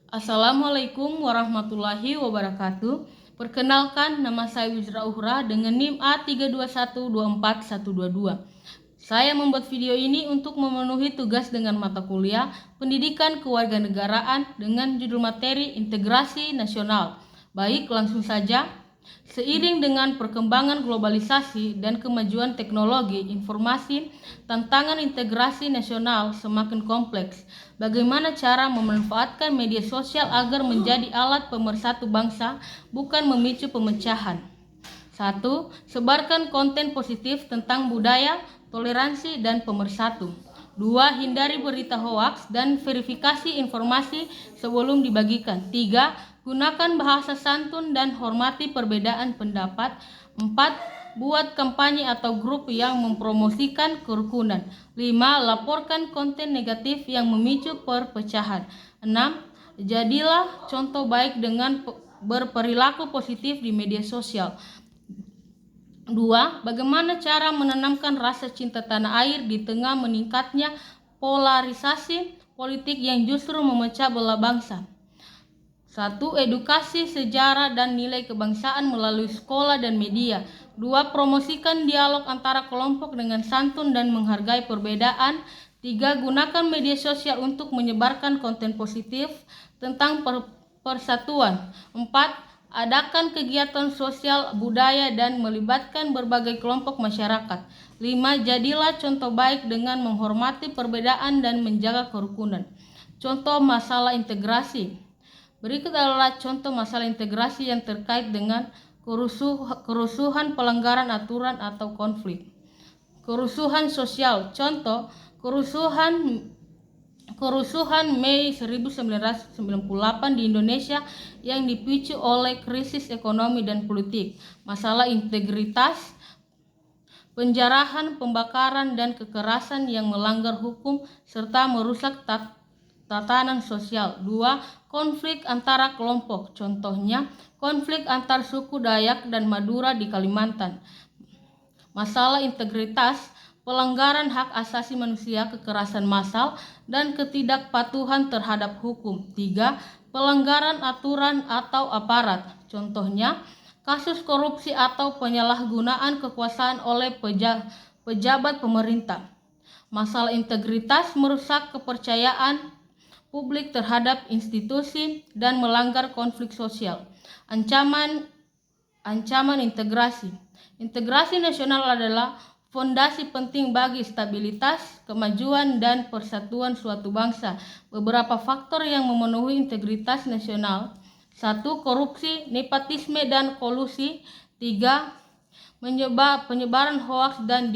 Assalamualaikum warahmatullahi wabarakatuh. Perkenalkan, nama saya Wizra Uhra dengan NIM A321241122. Saya membuat video ini untuk memenuhi tugas dengan mata kuliah Pendidikan Kewarganegaraan dengan judul materi Integrasi Nasional. Baik, langsung saja. Seiring dengan perkembangan globalisasi dan kemajuan teknologi informasi, tantangan integrasi nasional semakin kompleks. Bagaimana cara memanfaatkan media sosial agar menjadi alat pemersatu bangsa, bukan memicu pemecahan? 1. Sebarkan konten positif tentang budaya, toleransi, dan pemersatu. 2. Hindari berita hoaks dan verifikasi informasi sebelum dibagikan. 3. Gunakan bahasa santun dan hormati perbedaan pendapat. 4. Buat kampanye atau grup yang mempromosikan kerukunan. 5. Laporkan konten negatif yang memicu perpecahan. 6. Jadilah contoh baik dengan berperilaku positif di media sosial. 2. Bagaimana cara menanamkan rasa cinta tanah air di tengah meningkatnya polarisasi politik yang justru memecah belah bangsa? 1. Edukasi sejarah dan nilai kebangsaan melalui sekolah dan media. 2. Promosikan dialog antara kelompok dengan santun dan menghargai perbedaan. 3. Gunakan media sosial untuk menyebarkan konten positif tentang persatuan. 4. Adakan kegiatan sosial budaya dan melibatkan berbagai kelompok masyarakat. 5. Jadilah contoh baik dengan menghormati perbedaan dan menjaga kerukunan. Contoh masalah integrasi. Berikut adalah contoh masalah integrasi yang terkait dengan kerusuhan, pelanggaran aturan atau konflik. Kerusuhan sosial. Contoh, kerusuhan Mei 1998 di Indonesia yang dipicu oleh krisis ekonomi dan politik. Masalah integritas, penjarahan, pembakaran, dan kekerasan yang melanggar hukum serta merusak tatanan sosial. 2. Konflik antara kelompok. Contohnya, konflik antar suku Dayak dan Madura di Kalimantan. Masalah integritas, pelanggaran hak asasi manusia, kekerasan massal, dan ketidakpatuhan terhadap hukum. 3. Pelanggaran aturan atau aparat. Contohnya, kasus korupsi atau penyalahgunaan kekuasaan oleh pejabat pemerintah. Masalah integritas merusak kepercayaan publik terhadap institusi dan melanggar konflik sosial. Ancaman integrasi. Integrasi nasional adalah fondasi penting bagi stabilitas, kemajuan, dan persatuan suatu bangsa. Beberapa faktor yang memenuhi integritas nasional. 1. Korupsi, nepotisme, dan kolusi. 3. Penyebaran hoaks dan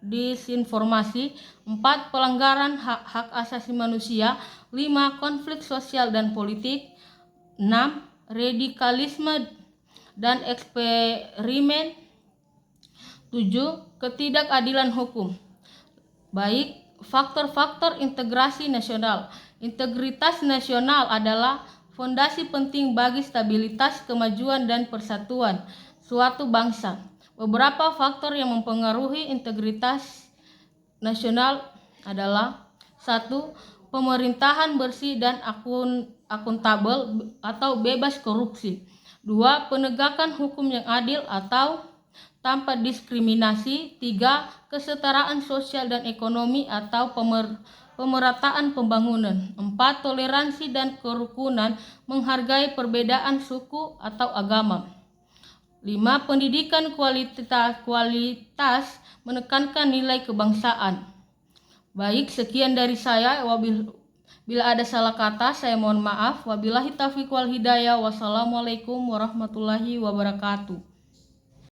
disinformasi. 4. Pelanggaran hak asasi manusia. 5. Konflik sosial dan politik. 6. Radikalisme dan eksperimen. 7. Ketidakadilan hukum. Baik, faktor-faktor integrasi nasional. Integritas nasional adalah fondasi penting bagi stabilitas, kemajuan, dan persatuan suatu bangsa. Beberapa faktor yang mempengaruhi integritas nasional adalah: 1. Pemerintahan bersih dan akuntabel atau bebas korupsi. 2. Penegakan hukum yang adil atau tanpa diskriminasi. 3. Kesetaraan sosial dan ekonomi atau pemerataan pembangunan. 4. Toleransi dan kerukunan, menghargai perbedaan suku atau agama. 5. Pendidikan kualitas, menekankan nilai kebangsaan. Baik, sekian dari saya. Bila ada salah kata, saya mohon maaf. Wabillahi taufiq wal hidayah. Wassalamualaikum warahmatullahi wabarakatuh.